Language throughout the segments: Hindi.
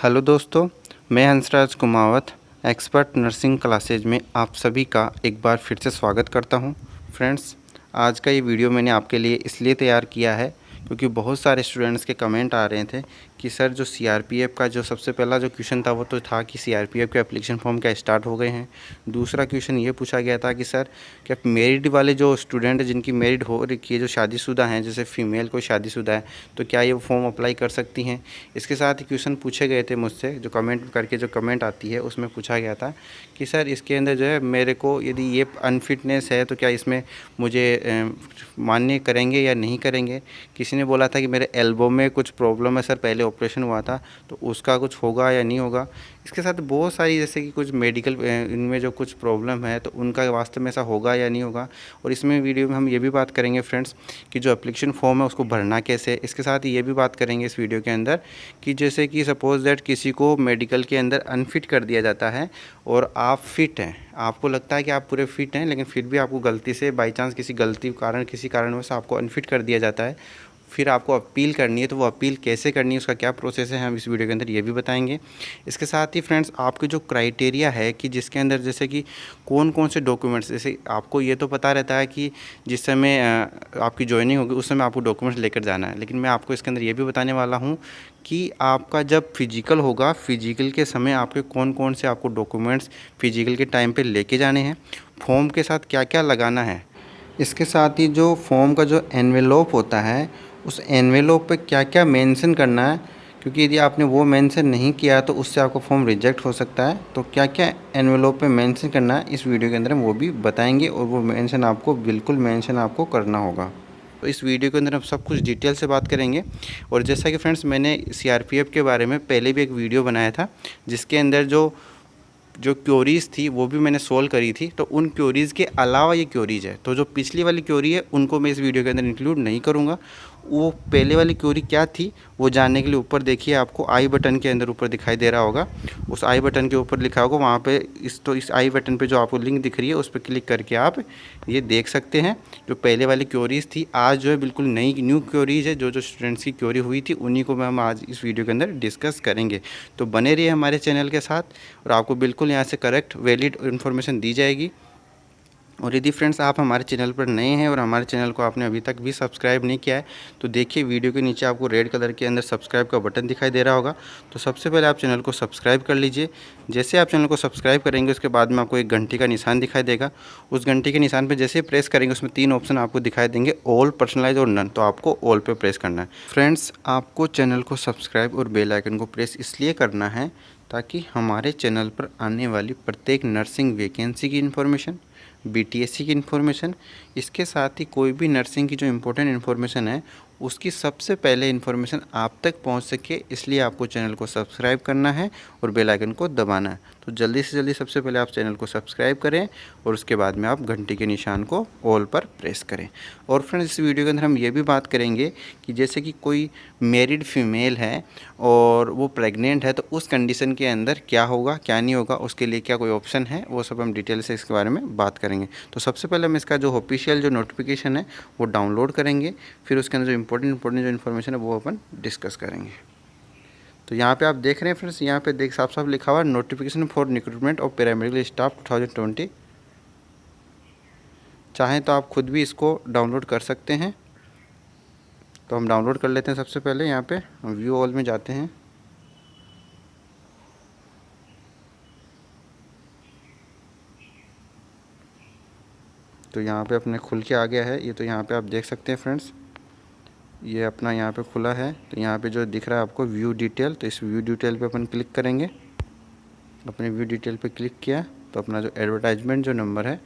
हेलो दोस्तों, मैं Hansraj Kumawat expert nursing classes में आप सभी का एक बार फिर से स्वागत करता हूं। फ्रेंड्स, आज का ये वीडियो मैंने आपके लिए इसलिए तैयार किया है क्योंकि बहुत सारे स्टूडेंट्स के कमेंट आ रहे थे कि सर जो सीआरपीएफ का जो सबसे पहला जो क्वेश्चन था वो तो था कि सीआरपीएफ के एप्लीकेशन फॉर्म क्या स्टार्ट हो गए हैं। दूसरा क्वेश्चन ये पूछा गया था कि सर क्या मेरिड वाले जो स्टूडेंट जिनकी मेरिड हो रखी है, जो शादीशुदा हैं, जैसे फ़ीमेल कोई शादीशुदा है, तो क्या ये फॉर्म अप्लाई कर सकती हैं। इसके साथ ही क्वेश्चन पूछे गए थे मुझसे, जो कमेंट करके जो कमेंट आती है उसमें पूछा गया था कि सर इसके अंदर जो है मेरे को यदि ये अनफिटनेस है तो क्या इसमें मुझे मान्य करेंगे या नहीं करेंगे। किसी ने बोला था कि मेरे एल्बो में कुछ प्रॉब्लम है सर, पहले ऑपरेशन हुआ था, तो उसका कुछ होगा या नहीं होगा। इसके साथ बहुत सारी जैसे कि कुछ मेडिकल इनमें जो कुछ प्रॉब्लम है तो उनका वास्तव में ऐसा होगा या नहीं होगा। और इसमें वीडियो में हम ये भी बात करेंगे फ्रेंड्स कि जो एप्लीकेशन फॉर्म है उसको भरना कैसे। इसके साथ ही ये भी बात करेंगे इस वीडियो के अंदर कि जैसे कि सपोज़ दैट किसी को मेडिकल के अंदर अनफिट कर दिया जाता है और आप फिट हैं, आपको लगता है कि आप पूरे फिट हैं, लेकिन फिर भी आपको गलती से बाई चांस किसी गलती कारण किसी कारणवश आपको अनफिट कर दिया जाता है, फिर आपको अपील करनी है, तो वो अपील कैसे करनी है, उसका क्या प्रोसेस है, हम इस वीडियो के अंदर ये भी बताएंगे। इसके साथ ही फ्रेंड्स आपके जो क्राइटेरिया है कि जिसके अंदर जैसे कि कौन कौन से डॉक्यूमेंट्स, जैसे आपको ये तो पता रहता है कि जिस समय आपकी ज्वाइनिंग होगी उस समय आपको डॉक्यूमेंट्स लेकर जाना है, लेकिन मैं आपको इसके अंदर ये भी बताने वाला हूँ कि आपका जब फिजिकल होगा, फिजिकल के समय आपके कौन कौन से आपको डॉक्यूमेंट्स फिजिकल के टाइम पर लेके जाने हैं, फॉर्म के साथ क्या क्या लगाना है। इसके साथ ही जो फॉर्म का जो एनवेलोप होता है उस एनवेलोप पे क्या क्या मेंशन करना है, क्योंकि यदि आपने वो मेंशन नहीं किया तो उससे आपका फॉर्म रिजेक्ट हो सकता है। तो क्या क्या एनवेलोप पे मेंशन करना है इस वीडियो के अंदर हम वो भी बताएंगे, और वो मेंशन आपको बिल्कुल मेंशन आपको करना होगा। तो इस वीडियो के अंदर हम सब कुछ डिटेल से बात करेंगे। और जैसा कि फ्रेंड्स मैंने सीआरपीएफ के बारे में पहले भी एक वीडियो बनाया था जिसके अंदर जो क्योरीज़ थी वो भी मैंने सोल्व करी थी, तो उन क्योरीज़ के अलावा ये क्योरीज़ है, तो जो पिछली वाली क्योरी है उनको मैं इस वीडियो के अंदर इंक्लूड नहीं करूँगा। वो पहले वाली क्योरी क्या थी वो जानने के लिए ऊपर देखिए, आपको आई बटन के अंदर ऊपर दिखाई दे रहा होगा, उस आई बटन के ऊपर लिखा होगा, वहाँ पे इस आई बटन पे जो आपको लिंक दिख रही है उस पर क्लिक करके आप ये देख सकते हैं। जो पहले वाली क्योरीज़ थी आज जो है बिल्कुल नई न्यू क्योरीज़ है, जो स्टूडेंट्स की क्योरी हुई थी उन्हीं को हम आज इस वीडियो के अंदर डिस्कस करेंगे। तो बने रहिए हमारे चैनल के साथ और आपको बिल्कुल यहाँ से करेक्ट वैलिड इन्फॉर्मेशन दी जाएगी। और यदि फ्रेंड्स आप हमारे चैनल पर नए हैं और हमारे चैनल को आपने अभी तक भी सब्सक्राइब नहीं किया है तो देखिए वीडियो के नीचे आपको रेड कलर के अंदर सब्सक्राइब का बटन दिखाई दे रहा होगा, तो सबसे पहले आप चैनल को सब्सक्राइब कर लीजिए। जैसे आप चैनल को सब्सक्राइब करेंगे उसके बाद में आपको एक घंटी का निशान दिखाई देगा, उस घंटी के निशान पर जैसे प्रेस करेंगे उसमें 3 ऑप्शन आपको दिखाई देंगे, ऑल, पर्सनलाइज और नन, तो आपको ऑल पर प्रेस करना है। फ्रेंड्स आपको चैनल को सब्सक्राइब और बेल आइकन को प्रेस इसलिए करना है ताकि हमारे चैनल पर आने वाली प्रत्येक नर्सिंग वैकेंसी की इन्फॉर्मेशन, बीटीएससी की इन्फॉर्मेशन, इसके साथ ही कोई भी नर्सिंग की जो इम्पोर्टेंट इन्फॉर्मेशन है उसकी सबसे पहले इन्फॉर्मेशन आप तक पहुंच सके, इसलिए आपको चैनल को सब्सक्राइब करना है और बेल आइकन को दबाना है। तो जल्दी से जल्दी सबसे पहले आप चैनल को सब्सक्राइब करें और उसके बाद में आप घंटी के निशान को ऑल पर प्रेस करें। और फ्रेंड्स इस वीडियो के अंदर हम ये भी बात करेंगे कि जैसे कि कोई मैरिड फीमेल है और वो प्रेग्नेंट है तो उस कंडीशन के अंदर क्या होगा क्या नहीं होगा, उसके लिए क्या कोई ऑप्शन है, वो सब हम डिटेल से इसके बारे में बात करेंगे। तो सबसे पहले हम इसका जो ऑफिशियल जो नोटिफिकेशन है वो डाउनलोड करेंगे, फिर उसके अंदर जो इम्पोर्टेंट जो इन्फॉर्मेशन है वो अपन डिस्कस करेंगे। तो यहाँ पे आप देख रहे हैं फ्रेंड्स, यहाँ पे देख साफ साफ लिखा हुआ notification for recruitment of paramedical staff 2020। चाहें तो आप खुद भी इसको डाउनलोड कर सकते हैं, तो हम डाउनलोड कर लेते हैं। सबसे पहले यहाँ पे व्यू ऑल में जाते हैं, तो यहाँ पे अपने खुल के आ गया है ये, तो यहाँ पे आप देख सकते हैं फ्रेंड्स ये अपना यहाँ पे खुला है। तो यहाँ पे जो दिख रहा है आपको व्यू डिटेल, तो इस व्यू डिटेल पे अपन क्लिक करेंगे। अपने व्यू डिटेल पे क्लिक किया तो अपना जो एडवर्टाइजमेंट जो नंबर है,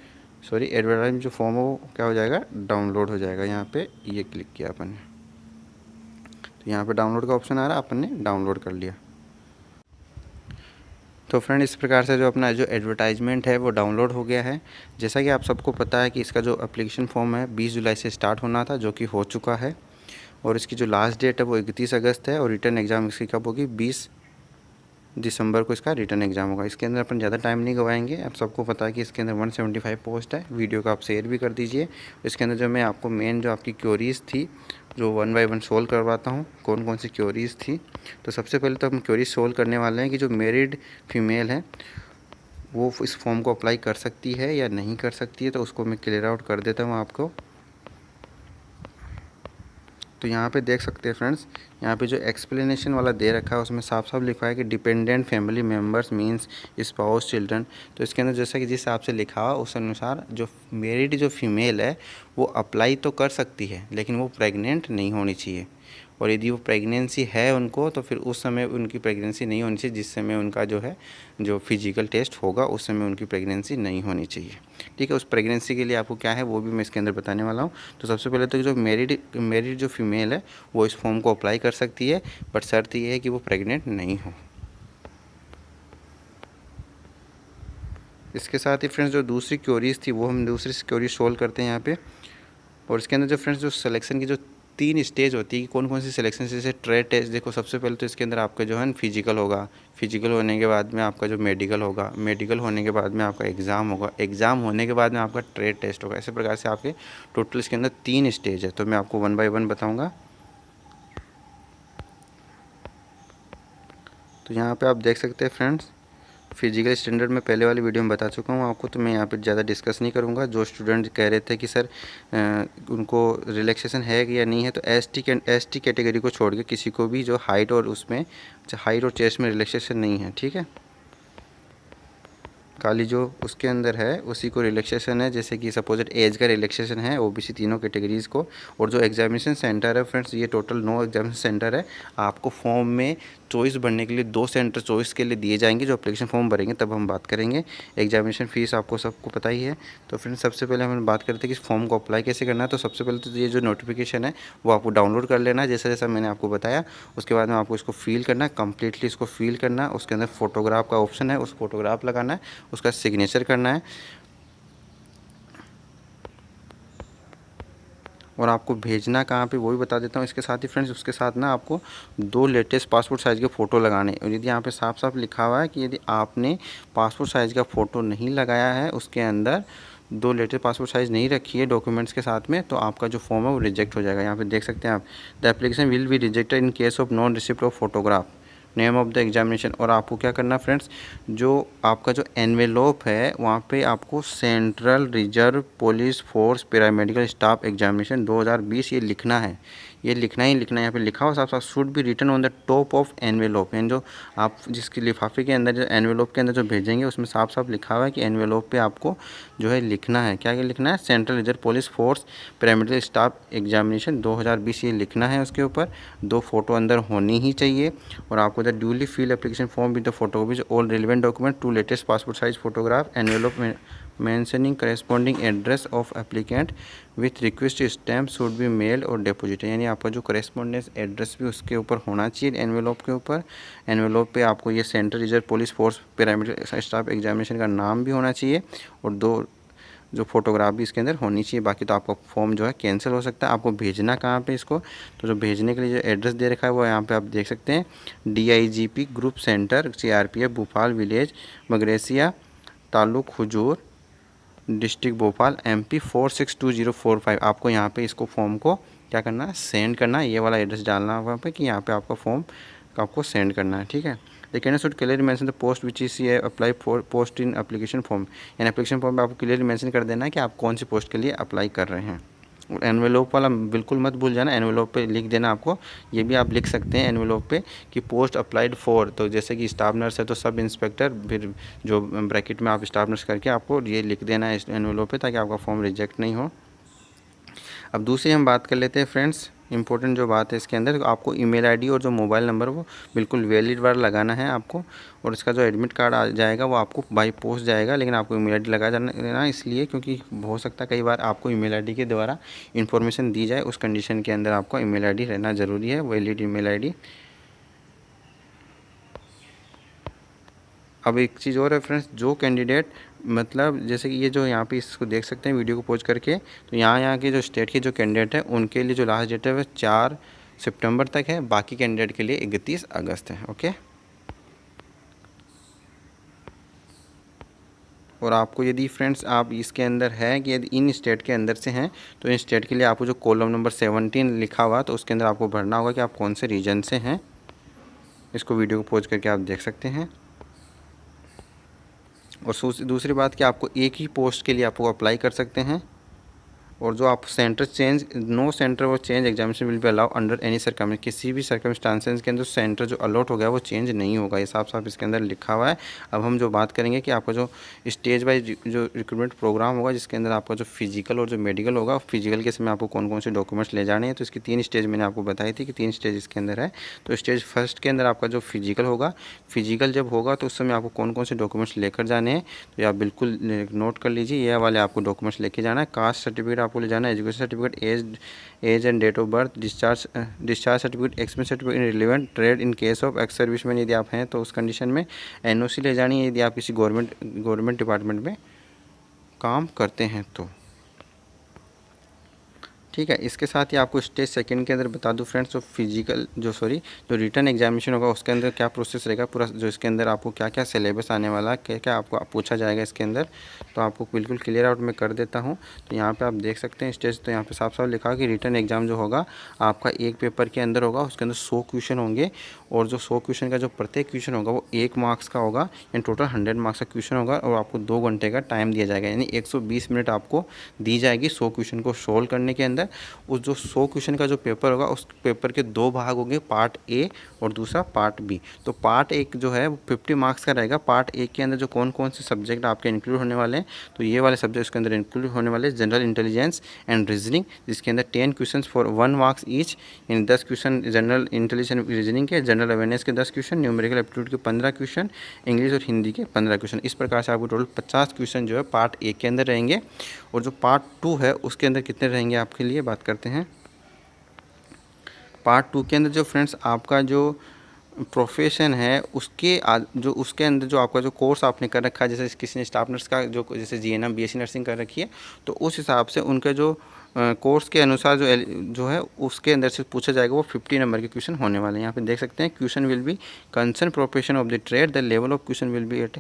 सॉरी एडवर्टाइजमेंट जो फॉर्म है वो क्या हो जाएगा, डाउनलोड हो जाएगा। यहाँ पे ये क्लिक किया अपन ने, तो यहाँ पे डाउनलोड का ऑप्शन आ रहा है, अपन ने डाउनलोड कर लिया। तो फ्रेंड इस प्रकार से जो अपना जो एडवर्टाइजमेंट है वो डाउनलोड हो गया है। जैसा कि आप सबको पता है कि इसका जो एप्लीकेशन फॉर्म है 20 जुलाई से स्टार्ट होना था, जो कि हो चुका है, और इसकी जो लास्ट डेट है वो 31 अगस्त है, और रिटर्न एग्ज़ाम इसकी कब होगी, 20 दिसंबर को इसका रिटर्न एग्ज़ाम होगा। इसके अंदर अपन ज़्यादा टाइम नहीं गवाएंगे, आप सबको पता है कि इसके अंदर 175 पोस्ट है। वीडियो को आप शेयर भी कर दीजिए। इसके अंदर जो मैं आपको मेन जो आपकी क्वेरीज़ थी जो वन बाय वन सोल्व करवाता हूँ कौन कौन सी क्वेरीज़ थी। तो सबसे पहले तो हम क्वेरी सोल्व करने वाले हैं कि जो मैरिड फीमेल है वो इस फॉर्म को अप्लाई कर सकती है या नहीं कर सकती है। तो उसको मैं क्लियर आउट कर देता हूँ आपको। तो यहाँ पे देख सकते हैं फ्रेंड्स, यहाँ पे जो एक्सप्लेनेशन वाला दे रखा है उसमें साफ साफ लिखा है कि dependent family members means spouse children. तो इसके अंदर जैसा कि जिस हिसाब से लिखा हुआ उस अनुसार जो मैरिड जो फीमेल है वो अप्लाई तो कर सकती है, लेकिन वो प्रेग्नेंट नहीं होनी चाहिए। और यदि वो प्रेगनेंसी है उनको तो फिर उस समय उनकी प्रेगनेंसी नहीं होनी चाहिए, जिस समय उनका जो है जो फिजिकल टेस्ट होगा उस समय उनकी प्रेगनेंसी नहीं होनी चाहिए। ठीक है, उस प्रेगनेंसी के लिए आपको क्या है वो भी मैं इसके अंदर बताने वाला हूँ। तो सबसे पहले तो जो मैरिड जो फीमेल है वो इस फॉर्म को अप्लाई कर सकती है, बट शर्त ये है कि वो प्रेग्नेंट नहीं हो। इसके साथ ही फ्रेंड्स जो दूसरी क्वेरीज थी वो हम दूसरी क्वेरी सोल्व करते हैं यहाँ पे। और इसके अंदर जो फ्रेंड्स जो सिलेक्शन की जो 3 स्टेज होती है कि कौन कौन सी सिलेक्शन, जैसे ट्रेड टेस्ट। देखो सबसे पहले तो इसके अंदर आपका जो है फिजिकल होगा, फिजिकल होने के बाद में आपका जो मेडिकल होगा, मेडिकल होने के बाद में आपका एग्ज़ाम होगा, एग्ज़ाम होने के बाद में आपका ट्रेड टेस्ट होगा। इसी प्रकार से आपके टोटल इसके अंदर 3 स्टेज है। तो मैं आपको वन बाय वन बताऊँगा। तो यहाँ पर आप देख सकते हैं फ्रेंड्स, फिजिकल स्टैंडर्ड में पहले वाली वीडियो में बता चुका हूँ आपको, तो मैं यहाँ पे ज़्यादा डिस्कस नहीं करूँगा। जो स्टूडेंट कह रहे थे कि सर उनको रिलैक्सेशन है कि या नहीं है, तो एसटी कैटेगरी को छोड़ के किसी को भी जो हाइट और उसमें हाइट और चेस्ट में रिलैक्सेशन नहीं है। ठीक है, खाली जो उसके अंदर है उसी को रिलैक्सेशन है, जैसे कि सपोज एज का रिलैक्सेशन है ओबीसी तीनों कैटेगरीज़ को। और जो एग्जामिनेशन सेंटर है फ्रेंड्स, ये टोटल 9 एग्जामिनेशन सेंटर है। आपको फॉर्म में चॉइस भरने के लिए 2 सेंटर चॉइस के लिए दिए जाएंगे। जो एप्लीकेशन फॉर्म भरेंगे तब हम बात करेंगे। एग्जामिनेशन फ़ीस आपको सबको पता ही है। तो फ्रेंड्स सबसे पहले हम बात करते हैं कि फॉर्म को अप्लाई कैसे करना है। तो सबसे पहले तो ये जो नोटिफिकेशन है वो आपको डाउनलोड कर लेना है, जैसा जैसा मैंने आपको बताया। उसके बाद में आपको इसको फिल करना है, कम्प्लीटली इसको फिल करना है। उसके अंदर फोटोग्राफ का ऑप्शन है, उस फोटोग्राफ लगाना है, उसका सिग्नेचर करना है और आपको भेजना कहाँ पे वो भी बता देता हूँ इसके साथ ही फ्रेंड्स। उसके साथ ना आपको 2 लेटेस्ट पासपोर्ट साइज़ के फ़ोटो लगाने। और यदि यहाँ पे साफ साफ लिखा हुआ है कि यदि आपने पासपोर्ट साइज़ का फ़ोटो नहीं लगाया है, उसके अंदर 2 लेटेस्ट पासपोर्ट साइज़ नहीं रखी है डॉक्यूमेंट्स के साथ में, तो आपका जो फॉर्म है वो रिजेक्ट हो जाएगा। यहाँ पे देख सकते हैं आप, the application will be rejected in case of non receipt of photograph, name of the examination. और आपको क्या करना फ्रेंड्स, जो आपका जो एनवेलोप है वहाँ पे आपको central reserve police force paramedical staff examination 2020 ये लिखना है। ये लिखना ही लिखना है। यहाँ पे लिखा हुआ साफ साफ, should be written on the top of envelope. यानी जो आप जिसकी लिफाफे के अंदर जो एनवेलोप के अंदर जो भेजेंगे उसमें साफ साफ लिखा हुआ है कि एनवेलोप पे आपको जो है लिखना है, क्या क्या लिखना है, central reserve police force paramedical staff examination 2020 ये लिखना है। उसके ऊपर 2 फोटो अंदर होनी ही चाहिए। और आपको the duly fill application form with the photocopies all relevant document, 2 latest passport size photograph, envelope में mentioning corresponding address of applicant with request stamp should be mail और डिपॉजिट। यानी आपका जो करेस्पॉन्डेंस एड्रेस भी उसके ऊपर होना चाहिए एनवेलोप के ऊपर। एनवेलोप पे आपको ये central reserve police force paramedical staff examination का नाम भी होना चाहिए और 2 जो फोटोग्राफ भी इसके अंदर होनी चाहिए। बाकी तो आपका फॉर्म जो है कैंसिल हो सकता है। आपको भेजना कहाँ पे इसको, तो जो भेजने के लिए जो एड्रेस दे रखा है वो यहाँ पे आप देख सकते हैं, DIGP group centre CRPF Bhopal village Magaresia taluk Huzur district Bhopal MP 462045। आपको यहाँ पे इसको फॉर्म को क्या करना है, सेंड करना है। ये वाला एड्रेस डालना है वहाँ पे कि यहाँ पे आपका फॉर्म आपको सेंड करना है। ठीक है, लेकिन should clearly mention the post which is apply for post in application form. यानी एप्लीकेशन फॉर्म में आपको क्लियरली मेंशन कर देना है कि आप कौन सी पोस्ट के लिए अप्लाई कर रहे हैं। और एनवेलोप वाला बिल्कुल मत भूल जाना, एनवेलोप पे लिख देना आपको। ये भी आप लिख सकते हैं एनवेलोप पे कि पोस्ट अप्लाइड फॉर, तो जैसे कि स्टाफ नर्स है तो सब इंस्पेक्टर, फिर जो ब्रैकेट में आप स्टाफ नर्स करके आपको ये लिख देना है इस एनवेलोप पे, ताकि आपका फॉर्म रिजेक्ट नहीं हो। अब दूसरी हम बात कर लेते हैं फ्रेंड्स, इंपॉर्टेंट जो बात है इसके अंदर, आपको ईमेल आईडी और जो मोबाइल नंबर वो बिल्कुल वैलिड वाला लगाना है आपको। और इसका जो एडमिट कार्ड आ जाएगा वो आपको बाई पोस्ट जाएगा, लेकिन आपको ईमेल आईडी लगा देना इसलिए क्योंकि हो सकता है कई बार आपको ईमेल आईडी के द्वारा इन्फॉर्मेशन दी जाए। उस कंडीशन के अंदर आपको ईमेल आईडी रहना ज़रूरी है, वैलिड ईमेल आईडी। अब एक चीज़ और है फ्रेंड्स, जो कैंडिडेट मतलब जैसे कि ये जो यहाँ पे इसको देख सकते हैं वीडियो को पॉज करके, तो यहाँ के जो स्टेट के जो कैंडिडेट है उनके लिए जो लास्ट डेट है वो 4 सितंबर तक है। बाकी कैंडिडेट के लिए 31 अगस्त है। ओके, और आपको यदि फ्रेंड्स आप इसके अंदर है कि यदि इन स्टेट के अंदर से हैं तो इन स्टेट के लिए आपको जो कॉलम नंबर 17 लिखा हुआ तो उसके अंदर आपको भरना होगा कि आप कौन से रीजन से हैं। इसको वीडियो को पॉज करके आप देख सकते हैं। और दूसरी बात कि आपको एक ही पोस्ट के लिए आपको अप्लाई कर सकते हैं। और जो आप सेंटर चेंज, नो सेंटर और change examination will be allow under any circum, किसी भी सर्कमस्टांसेस के अंदर सेंटर जो अलॉट हो गया वो चेंज नहीं होगा, ये साफ साफ इसके अंदर लिखा हुआ है। अब हम जो बात करेंगे कि आपका जो स्टेज वाइज जो रिक्रूटमेंट प्रोग्राम होगा जिसके अंदर आपका जो फिजिकल और जो मेडिकल होगा, फिजिकल के समय आपको कौन कौन से डॉक्यूमेंट्स ले जाने हैं, तो इसकी 3 स्टेज मैंने आपको बताई थी कि 3 स्टेज इसके अंदर है। तो स्टेज फर्स्ट के अंदर आपका जो फिजिकल होगा, फिजिकल जब होगा तो उस समय आपको कौन कौन से डॉक्यूमेंट्स लेकर जाने हैं, तो ये आप बिल्कुल नोट कर लीजिए। ये वाले आपको डॉक्यूमेंट्स लेके जाना है। कास्ट सर्टिफिकेट आपको ले जाना है, education certificate, age and date of birth, discharge certificate, experience certificate in relevant trade in case of ex serviceman यदि आप हैं तो उस कंडीशन में, एनओसी ले जानी है यदि आप किसी गवर्नमेंट डिपार्टमेंट में काम करते हैं तो। ठीक है, इसके साथ ही आपको स्टेज सेकंड के अंदर बता दूं फ्रेंड्स, जो रिटर्न एग्जामिनेशन होगा उसके अंदर क्या प्रोसेस रहेगा पूरा, जो इसके अंदर आपको क्या क्या सिलेबस आने वाला है, क्या क्या आपको पूछा जाएगा इसके अंदर, तो आपको बिल्कुल क्लियर आउट मैं कर देता हूं। तो यहाँ पे आप देख सकते हैं स्टेज, तो यहाँ पे साफ साफ लिखा है कि रिटर्न एग्जाम जो होगा आपका एक पेपर के अंदर होगा, उसके अंदर 100 क्वेश्चन होंगे। और जो 100 क्वेश्चन का जो प्रत्येक क्वेश्चन होगा वो 1 मार्क्स का होगा, यानी टोटल 100 मार्क्स का क्वेश्चन होगा। और आपको 2 घंटे का टाइम दिया जाएगा, यानी 120 मिनट आपको दी जाएगी 100 क्वेश्चन को सोल्व करने के अंदर। उस जो 100 क्वेश्चन का जो पेपर होगा उस पेपर के 2 भाग होंगे, पार्ट ए और दूसरा पार्ट बी। तो पार्ट एक जो है वो 50 मार्क्स का रहेगा। पार्ट ए के अंदर जो कौन कौन से सब्जेक्ट आपके इंक्लूड होने वाले हैं, तो ये वाले सब्जेक्ट उसके अंदर इंक्लूड होने वाले हैं। जनरल इंटेलिजेंस एंड रीजनिंग, जिसके अंदर 10 question for 1 marks each, in 10 question general intelligence reasoning के, जनरल अवेयरनेस के 10 क्वेश्चन, न्यूमेरिकल एप्टीट्यूड के 15 क्वेश्चन, इंग्लिश और हिंदी के 15 क्वेश्चन। इस प्रकार से आपको टोटल 50 क्वेश्चन जो है पार्ट ए के अंदर रहेंगे। और जो पार्ट 2 है उसके अंदर कितने रहेंगे आपके लिए बात करते हैं। पार्ट 2 के अंदर जो फ्रेंड्स आपका जो प्रोफेशन है उसके अंदर जो आपका जो कोर्स आपने कर रखा है, जैसे किसी ने स्टाफ नर्स का जो जैसे जीएनएम बीएससी नर्सिंग कर रखी है, तो उस हिसाब से उनके जो कोर्स के अनुसार जो है उसके अंदर से पूछा जाएगा, वो 50 नंबर के क्वेश्चन होने वाले हैं। यहाँ पे देख सकते हैं question will be concern profession of the trade, the level of question will be at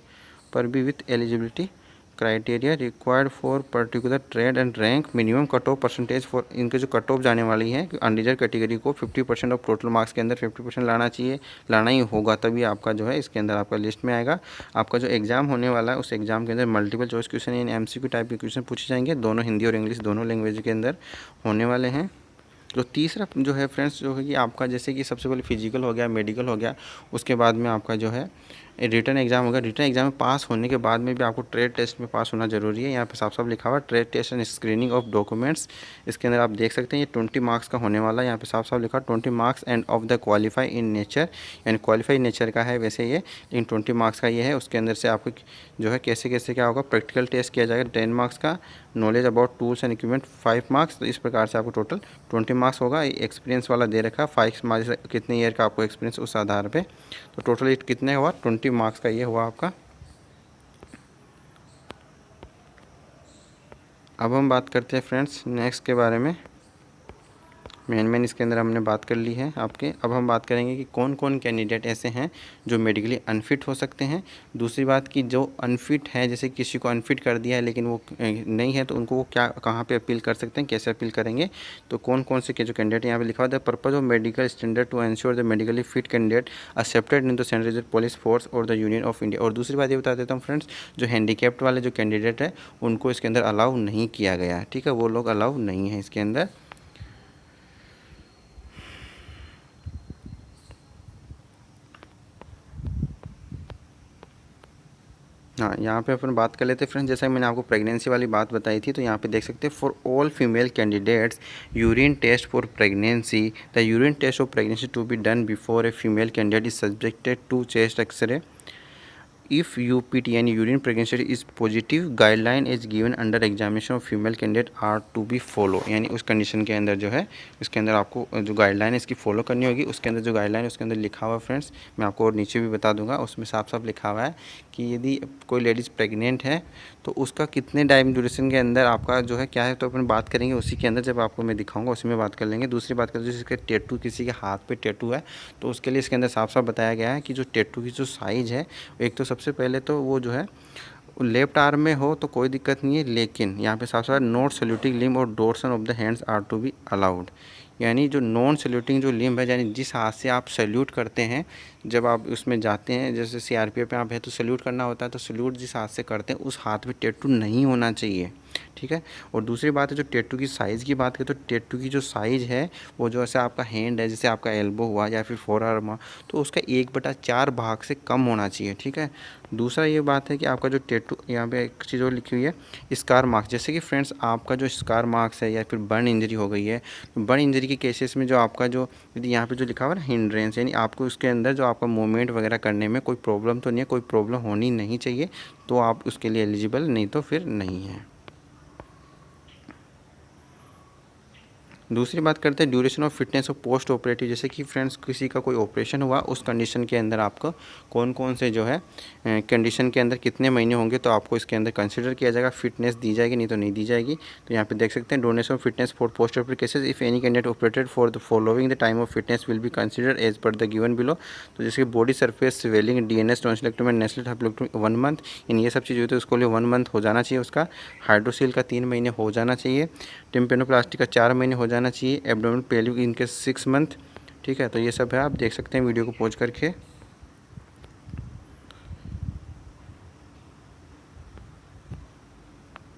par be with eligibility criteria required for particular trade and rank, minimum cut off percentage for, इनके जो कट ऑफ जाने वाली है अनरिजर्व कैटेगरी को 50% ऑफ टोटल मार्क्स के अंदर 50% लाना चाहिए, लाना ही होगा, तभी आपका जो है इसके अंदर आपका लिस्ट में आएगा। आपका जो एग्जाम होने वाला है उस एग्जाम के अंदर मल्टीपल चॉइस क्वेश्चन यानी एमसीक्यू टाइप के क्वेश्चन पूछे जाएंगे, दोनों हिंदी और इंग्लिश दोनों लैंग्वेज के अंदर होने वाले हैं। तो तीसरा जो है फ्रेंड्स जो है कि आपका जैसे कि सबसे पहले फिजिकल हो गया, मेडिकल हो गया, उसके बाद में आपका जो है रिटर्न एग्जाम होगा। रिटर्न एग्जाम में पास होने के बाद में भी आपको ट्रेड टेस्ट में पास होना जरूरी है। यहाँ पे साफ साफ लिखा हुआ है trade test and screening of documents, इसके अंदर आप देख सकते हैं ये 20 मार्क्स का होने वाला है। यहाँ पे साफ साफ लिखा 20 marks end of the qualify in nature, यानी क्वालिफाई नेचर का है वैसे ये, लेकिन 20 मार्क्स का ये है। उसके अंदर से आपको जो है कैसे कैसे क्या होगा, प्रैक्टिकल टेस्ट किया जाएगा 10 मार्क्स का, knowledge about tools and equipment 5 marks. तो इस प्रकार से आपको टोटल 20 मार्क्स होगा। एक्सपीरियंस वाला दे रखा है 5 मार्क्स, कितने ईयर का आपको एक्सपीरियंस उस आधार पे, तो टोटल कितने हुआ 20 मार्क्स का ये हुआ आपका। अब हम बात करते हैं फ्रेंड्स नेक्स्ट के बारे में। मेन इसके अंदर हमने बात कर ली है आपके। अब हम बात करेंगे कि कौन कौन कैंडिडेट ऐसे हैं जो मेडिकली अनफिट हो सकते हैं। दूसरी बात कि जो अनफिट है, जैसे किसी को अनफिट कर दिया है लेकिन वो नहीं है, तो उनको वो क्या कहाँ पे अपील कर सकते हैं, कैसे अपील करेंगे, तो कौन कौन से के जो कैंडिडेट यहाँ पे लिखा हुआ है, purpose of medical standard to ensure the medically fit candidate accepted in the central reserve police force और द यूनियन ऑफ इंडिया। और दूसरी बात ये बता देता हूँ फ्रेंड्स, जो हैंडीकैप्ड वाले जो कैंडिडेट है उनको इसके अंदर अलाउ नहीं किया गया है। ठीक है, वो लोग अलाउ नहीं है इसके अंदर। हाँ, यहाँ पे अपन बात कर लेते हैं फ्रेंड्स, जैसा मैंने आपको प्रेगनेंसी वाली बात बताई थी, तो यहाँ पे देख सकते हैं for all female candidates urine test for pregnancy, the urine test of pregnancy to be done before a female candidate is subjected to chest x-ray if UPT यानी urine pregnancy is positive, guideline is given under examination of female candidate are to be follow, यानी उस कंडीशन के अंदर जो है इसके अंदर आपको जो गाइडलाइन है इसकी फॉलो करनी होगी। उसके अंदर जो गाइडलाइन है उसके अंदर लिखा हुआ है फ्रेंड्स, मैं आपको और नीचे भी बता दूंगा, उसमें साफ साफ लिखा हुआ है कि यदि कोई लेडीज़ प्रेग्नेंट है तो उसका कितने टाइम ड्यूरेशन के अंदर आपका जो है क्या है, तो अपन बात करेंगे उसी के अंदर, जब आपको मैं दिखाऊंगा उसी में बात कर लेंगे। दूसरी बात करें जिसके टैटू, किसी के हाथ पे टैटू है, तो उसके लिए इसके अंदर साफ साफ बताया गया है कि जो टैटू की जो साइज़ है, एक तो सबसे पहले तो वो जो है लेफ्ट आर्म में हो तो कोई दिक्कत नहीं है, लेकिन यहाँ पे साफ साफ नॉट सैल्यूटिंग लिम्ब और dorsum of the hands are to be allowed. यानी जो नॉन सैल्यूटिंग जो लिम्ब है, यानी जिस हाथ से आप सैल्यूट करते हैं जब आप उसमें जाते हैं, जैसे सीआरपीएफ में आप है तो सैल्यूट करना होता है, तो सैल्यूट जिस हाथ से करते हैं उस हाथ में टैटू नहीं होना चाहिए, ठीक है। और दूसरी बात है, जो टैटू की साइज़ की बात करें तो टैटू की जो साइज़ है वो जो ऐसे आपका हैंड है, जैसे आपका एल्बो हुआ या फिर फोर आर्म हुआ, तो उसका 1/4 भाग से कम होना चाहिए, ठीक है। दूसरा ये बात है कि आपका जो टैटू, यहाँ पे एक चीज़ और लिखी हुई है, स्कार मार्क्स। जैसे कि फ्रेंड्स आपका जो स्कार मार्क्स है या फिर बर्न इंजरी हो गई है, बर्न इंजरी के केसेस में जो आपका जो यहाँ पे जो लिखा हुआ है ना हिंड्रेंस, यानी आपको उसके अंदर जो आपका मूवमेंट वगैरह करने में कोई प्रॉब्लम तो नहीं है, कोई प्रॉब्लम होनी नहीं चाहिए, तो आप उसके लिए एलिजिबल, नहीं तो फिर नहीं है। दूसरी बात करते हैं duration of fitness of post operative. जैसे कि फ्रेंड्स किसी का कोई ऑपरेशन हुआ, उस कंडीशन के अंदर आपको कौन कौन से जो है कंडीशन के अंदर कितने महीने होंगे, तो आपको इसके अंदर कंसिडर किया जाएगा, फिटनेस दी जाएगी, नहीं तो नहीं दी जाएगी। तो यहाँ पे देख सकते हैं donation of fitness for post operative cases if any candidate operated for the following the time of fitness will be consider as per the given below. तो जैसे body surface swelling, DNS, tonsillectomy, नेस्लेट हाइपोलेक्टोमी 1 मंथ, इन ये सब चीज़ होती है, उसको लिए 1 मंथ हो जाना चाहिए उसका। हाइड्रोसील का 3 महीने हो जाना चाहिए। टिम्पेनोप्लास्टी का 4 महीने हो जाना चाहिए। एब्डोमिनल पेल्विक इनके 6 मंथ, ठीक है। तो ये सब है, आप देख सकते हैं वीडियो को पॉज करके।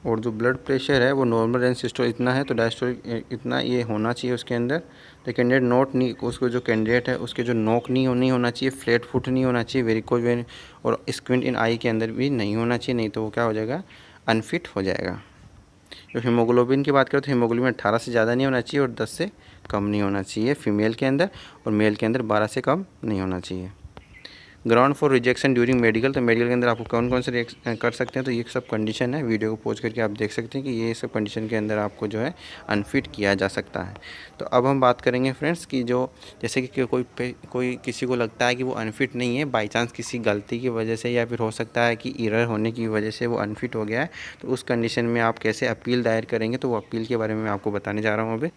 और जो ब्लड प्रेशर है वो नॉर्मल रेंज सिस्टोल इतना है, तो डायस्टोलिक इतना ये होना चाहिए उसके अंदर। तो कैंडिडेट नोट नहीं, उसको जो कैंडिडेट है उसके जो नोक नहीं होना चाहिए, फ्लैट फुट नहीं होना चाहिए, वेरिकोज वेन और स्क्विंट इन आई के अंदर भी नहीं होना चाहिए, नहीं तो वो क्या हो जाएगा, अनफिट हो जाएगा। जो हीमोग्लोबिन की बात करें तो हीमोग्लोबिन 18 से ज़्यादा नहीं होना चाहिए और 10 से कम नहीं होना चाहिए फीमेल के अंदर, और मेल के अंदर 12 से कम नहीं होना चाहिए। Ground for rejection during medical, तो मेडिकल के अंदर आपको कौन कौन से कर सकते हैं, तो ये सब कंडीशन है, वीडियो को पॉज करके आप देख सकते हैं कि ये सब कंडीशन के अंदर आपको जो है अनफिट किया जा सकता है। तो अब हम बात करेंगे फ्रेंड्स कि जो जैसे कि कोई किसी को लगता है कि वो अनफिट नहीं है, बाई चांस किसी गलती की वजह से या फिर हो सकता है कि एरर होने की वजह से वो अनफिट हो गया है, तो उस कंडीशन में आप कैसे अपील दायर करेंगे, तो वो अपील के बारे में मैं आपको बताने जा रहा हूँ अभी।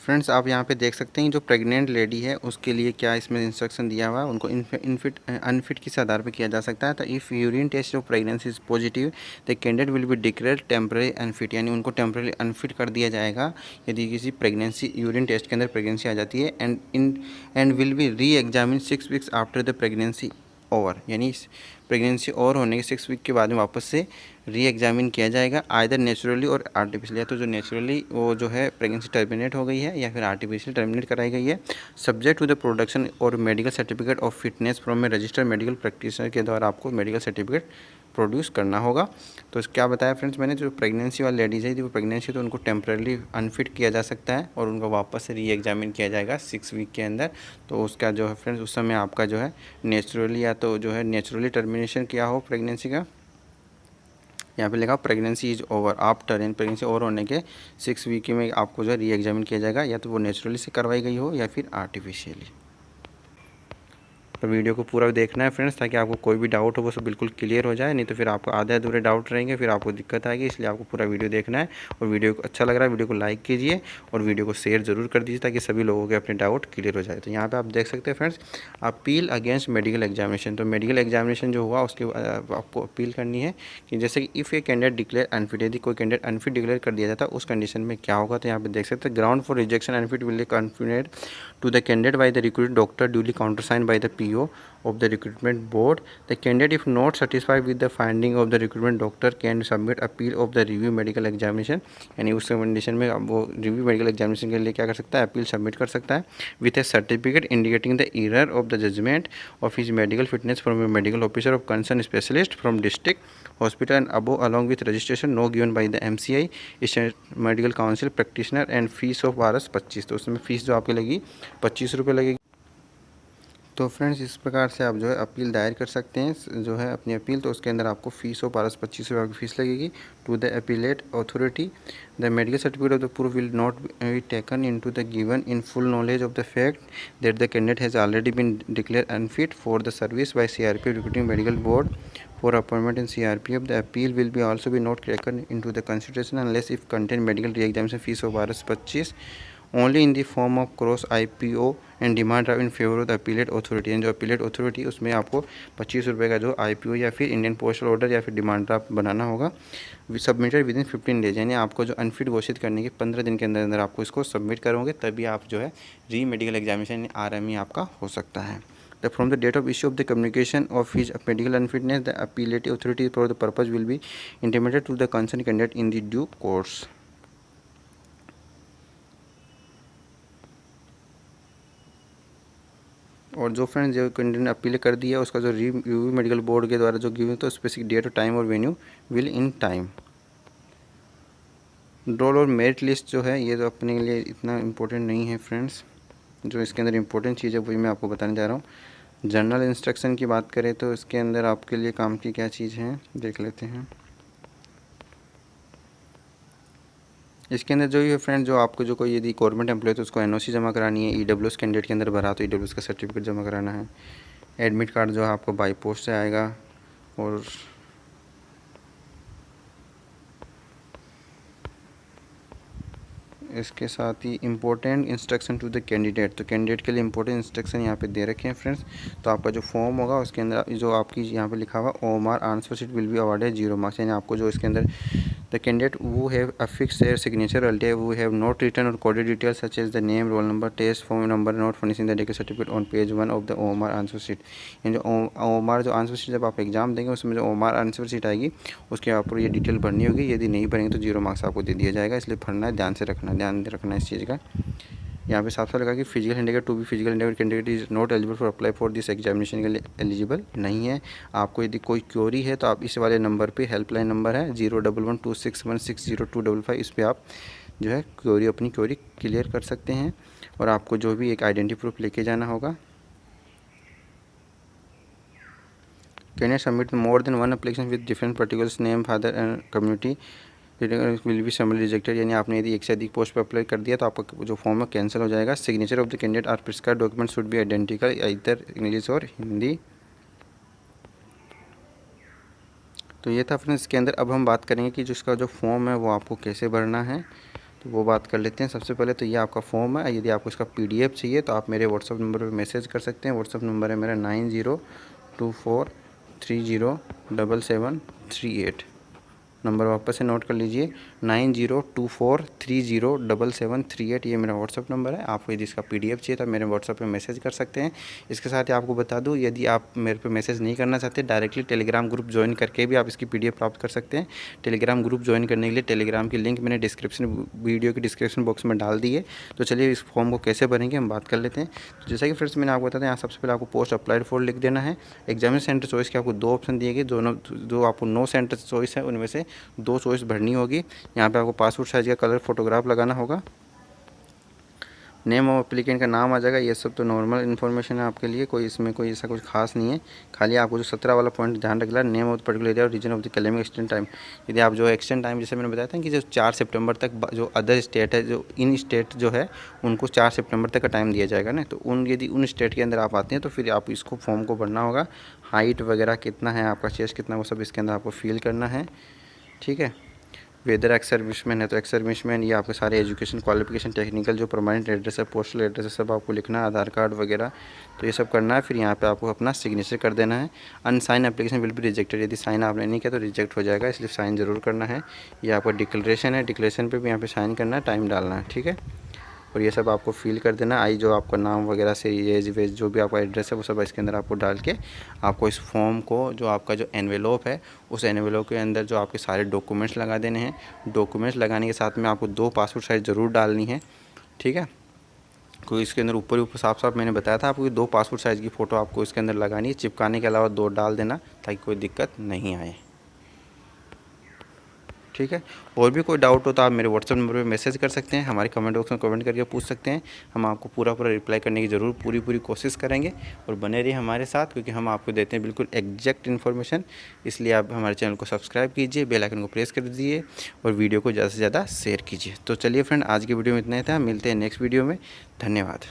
फ्रेंड्स आप यहाँ पे देख सकते हैं जो प्रेग्नेंट लेडी है उसके लिए क्या इसमें इंस्ट्रक्शन दिया हुआ है, उनको अनफिट किस आधार पर किया जा सकता है। तो if urine test of pregnancy is positive the candidate will be declared temporary unfit, यानी उनको टेम्पररी अनफिट कर दिया जाएगा यदि किसी प्रेगनेंसी यूरिन टेस्ट के अंदर प्रेगनेंसी आ जाती है। एंड विल बी री examine 6 weeks after the pregnancy over, यानी प्रेगनेंसी ओवर होने के 6 वीक के बाद में वापस से री एग्जामिन किया जाएगा, आइदर नेचुरली और आर्टिफिशियल। तो जो नेचुरली वो जो है प्रेगनेंसी टर्मिनेट हो गई है या फिर आर्टिफिशियल टर्मिनेट कराई गई है, सब्जेक्ट टू द प्रोडक्शन और medical certificate of fitness from A registered medical practitioner के द्वारा आपको मेडिकल सर्टिफिकेट प्रोड्यूस करना होगा। तो क्या बताया फ्रेंड्स मैंने, जो प्रेगनेंसी वाली लेडीज़ है जो प्रेगनेंसी, तो उनको टेम्पररी अनफिट किया जा सकता है और उनको वापस से री एग्जामिन किया जाएगा 6 वीक के अंदर। तो उसका जो है फ्रेंड्स उस समय आपका जो है नेचुरली या तो जो है नेचुरली टर्मिनेशन किया हो प्रेगनेंसी का, यहाँ पे लिखा प्रेगनेंसी इज ओवर आफ्टर, यानी प्रेगनेंसी ओवर होने के 6 वीक में आपको जो है री एग्जामिन किया जाएगा, या तो वो नेचुरली से करवाई गई हो या फिर आर्टिफिशियली। तो वीडियो को पूरा देखना है फ्रेंड्स, ताकि आपको कोई भी डाउट हो वो सब बिल्कुल क्लियर हो जाए, नहीं तो फिर आपको आधे अधूरे डाउट रहेंगे, फिर आपको दिक्कत आएगी। इसलिए आपको पूरा वीडियो देखना है, और वीडियो को अच्छा लग रहा है वीडियो को लाइक कीजिए और वीडियो को शेयर जरूर कर दीजिए ताकि सभी लोगों के अपने डाउट क्लियर हो जाए। तो यहाँ पर आप देख सकते हैं friends, appeal against medical examination. तो मेडिकल एग्जामिनेशन जो हुआ उसके आपको अपील करनी है कि जैसे कि if a candidate declare unfit, यदि कोई कैंडिडेट अनफिट डिक्लेयर कर दिया जाता है उस कंडीशन में क्या होगा। तो यहाँ पे देख सकते हैं ground for rejection unfit will confided to the candidate by the recruiting doctor duly countersigned by the PO of the recruitment board. The candidate, if not satisfied with the finding of the recruitment doctor, can submit appeal of the review medical examination, यानी उस कंडीशन में वो रिव्यू मेडिकल एग्जामिनेशन के लिए क्या कर सकता है, अपील सबमिट कर सकता है with a certificate indicating the error of the judgement of his medical fitness from a medical officer of concern specialist from district hospital and अबो along with registration no given by the MCI medical council practitioner and fees of Rs 25। तो उसमें फीस जो आपकी लगी 25 रुपये लगेगी। तो फ्रेंड्स इस प्रकार से आप जो है अपील दायर कर सकते हैं जो है अपनी अपील। तो उसके अंदर आपको फीस ऑफ Rs 25 रुपये की फीस लगेगी to the appellate authority. The medical certificate of the proof will not be taken into the given in full knowledge of the fact that the candidate has already been declare unfit for the service by CRPF recruiting medical board for appointment in CRPF. The appeal will be also be not taken into the consideration unless if contain medical re-examination fees of Rs 25 only in the form of cross IPO and demand draft in favour of the appellate authority. यानी जो अपीलेट अथॉरिटी उसमें आपको 25 रुपये का जो IPO या फिर इंडियन पोस्टल ऑर्डर या फिर डिमांड ड्राफ्ट बनाना होगा, सबमिटेड विद इन 15 डेज। यानी आपको जो अनफिट घोषित करने के 15 दिन के अंदर अंदर आपको इसको सबमिट करोगे, तभी आप जो है री मेडिकल एग्जामिनेशन RME आपका हो सकता है। From the date of issue of the communication of his medical unfitness, the appellate authority for the purpose will be intimated to the concerned candidate in the due course. और जो फ्रेंड्स जो कैंडिडेट ने अपील कर दिया उसका जो रिव्यू मेडिकल बोर्ड के द्वारा जो गिवन तो स्पेसिफिक डेट और टाइम और venue will in time. Roll और मेरिट लिस्ट जो है ये तो अपने लिए इतना इम्पोर्टेंट नहीं है फ्रेंड्स। जो इसके अंदर इम्पोर्टेंट चीज़ है वही मैं आपको बताने जा रहा हूँ। जनरल इंस्ट्रक्शन की बात करें तो इसके अंदर आपके लिए काम की क्या चीज़ है देख लेते हैं। इसके अंदर जो ये फ्रेंड जो आपको जो कोई यदि गवर्नमेंट एम्प्लॉय तो उसको NOC जमा करानी है। EWS कैंडिडेट के अंदर भरा तो EWS का सर्टिफिकेट जमा कराना है। एडमिट कार्ड जो है आपको बाई पोस्ट से आएगा। और इसके साथ ही important instruction to the candidate, तो कैंडिडेट के लिए इम्पोर्टेंट इंस्ट्रक्शन यहाँ पे दे रखे हैं फ्रेंड्स। तो आपका जो फॉर्म होगा उसके अंदर जो आपकी यहाँ पे लिखा हुआ OMR answer sheet will be awarded 0 marks. यानी आपको जो इसके अंदर the candidate who have affix their signature earlier who have not written और coded details such as the name, roll number, test form number not furnishing the degree certificate on page 1 of the OMR answer sheet. यानी जो OMR जो आंसर शीट जब आप एग्जाम देंगे उसमें जो OMR आंसर शीट आएगी उसके आपको ये डिटेल भरनी होगी। यदि नहीं भरेंगे तो 0 मार्क्स आपको दे दिया जाएगा। इसलिए भरना है, ध्यान से रखना, ध्यान रखना इस चीज़ का। यहाँ पे साफ साफ लगा कि physical handicap to be physical handicap candidate is not eligible for apply for this examination के लिए एलिजिबल नहीं है। आपको यदि कोई क्वेरी है तो आप इस वाले नंबर पे हेल्पलाइन नंबर है 01126160255 इस पर आप जो है क्वेरी अपनी क्वेरी क्लियर कर सकते हैं। और आपको जो भी एक आइडेंटिटी प्रूफ लेके जाना होगा। Candidate submit more than 1 application with different particulars name, father and community will be summarily rejected. यानी आपने यदि एक से अधिक पोस्ट पर अप्लाई कर दिया तो आपका जो फॉर्म है कैंसिल हो जाएगा। Signature of the candidate are prescribed document should be identical इधर इंग्लिश और हिंदी। तो ये था फ्रेंड्स इसके अंदर। अब हम बात करेंगे कि जिसका जो फॉर्म है वो आपको कैसे भरना है, तो वो बात कर लेते हैं। सबसे पहले तो ये आपका फॉर्म है। यदि आपको इसका PDF चाहिए तो आप मेरे व्हाट्सअप नंबर पर मैसेज कर सकते हैं। व्हाट्सअप नंबर है मेरा 9024307738। नंबर वापस से नोट कर लीजिए 9024307738। ये मेरा व्हाट्सअप नंबर है। आपको यदि इसका PDF चाहिए तो मेरे व्हाट्सअप पे मैसेज कर सकते हैं। इसके साथ ही आपको बता दूं यदि आप मेरे पे मैसेज नहीं करना चाहते डायरेक्टली टेलीग्राम ग्रुप ज्वाइन करके भी आप इसकी PDF प्राप्त कर सकते हैं। टेलीग्राम ग्रुप ज्वाइन करने के लिए टेलीग्राम की लिंक मैंने वीडियो के डिस्क्रिप्शन बॉक्स में डाल दी है। तो चलिए इस फॉर्म को कैसे भरेंगे हम बात कर लेते हैं। तो जैसा कि फ्रेंड्स मैंने आपको बताया यहाँ सबसे पहले आपको पोस्ट अप्लाइड फॉर लिख देना है। एग्जामिनेशन सेंटर चॉइस के आपको 2 ऑप्शन दिए गए, दोनों जो आपको 9 सेंटर चॉइस है उनमें से 2 चॉइस भरनी होगी। यहाँ पे आपको पासपोर्ट साइज का कलर फोटोग्राफ लगाना होगा। नेम ऑफ एप्लीकेंट का नाम आ जाएगा। ये सब तो नॉर्मल इन्फॉर्मेशन है आपके लिए, कोई इसमें कोई ऐसा कुछ खास नहीं है। खाली आपको जो 17 वाला पॉइंट ध्यान रखना है, name of the particular area और reason of the claiming extend time. यदि आप जो एक्सटेंड टाइम जैसे मैंने बताया था कि जो 4 सितंबर तक जो अदर स्टेट है जो इन स्टेट जो है उनको 4 सितंबर तक का टाइम दिया जाएगा ना, तो यदि उन स्टेट के अंदर आप आते हैं तो फिर आप इसको फॉर्म को भरना होगा। हाइट वगैरह कितना है आपका, चेस्ट कितना, वो सब इसके अंदर आपको फिल करना है। ठीक है। वेदर एक्स सर्विसमैन है तो एक्स सर्विसमैन, ये आपके सारे एजुकेशन क्वालिफिकेशन टेक्निकल जो परमानेंट एड्रेस है पोस्टल एड्रेस है सब आपको लिखना है, आधार कार्ड वगैरह तो ये सब करना है। फिर यहाँ पे आपको अपना सिग्नेचर कर देना है। अनसाइन एप्लीकेशन विल बी रिजेक्टेड, यदि साइन आपने नहीं किया तो रिजेक्ट हो जाएगा, इसलिए साइन ज़रूर करना है। ये आपका डिक्लेरेशन है, डिक्लेरेशन पे भी यहाँ पे साइन करना है, टाइम डालना है। ठीक है। और ये सब आपको फिल कर देना। आई जो आपका नाम वगैरह से एज वेज जो भी आपका एड्रेस है वो सब इसके अंदर आपको डाल के आपको इस फॉर्म को जो आपका जो एनवेलोप है उस एनवेलोप के अंदर जो आपके सारे डॉक्यूमेंट्स लगा देने हैं। डॉक्यूमेंट्स लगाने के साथ में आपको 2 पासपोर्ट साइज़ ज़रूर डालनी है। ठीक है। कोई इसके अंदर ऊपर साफ साफ मैंने बताया था आपको 2 पासपोर्ट साइज़ की फ़ोटो आपको इसके अंदर लगानी है। चिपकाने के अलावा 2 डाल देना ताकि कोई दिक्कत नहीं आए। ठीक है। और भी कोई डाउट हो तो आप मेरे व्हाट्सअप नंबर पे मैसेज कर सकते हैं, हमारे कमेंट बॉक्स में कमेंट करके पूछ सकते हैं। हम आपको पूरा रिप्लाई करने की ज़रूर पूरी कोशिश करेंगे। और बने रहिए हमारे साथ क्योंकि हम आपको देते हैं बिल्कुल एग्जैक्ट इन्फॉर्मेशन। इसलिए आप हमारे चैनल को सब्सक्राइब कीजिए, बेल आइकन को प्रेस कर दीजिए और वीडियो को ज़्यादा से ज़्यादा शेयर कीजिए। तो चलिए फ्रेंड आज की वीडियो में इतना ही था, मिलते हैं नेक्स्ट वीडियो में। धन्यवाद।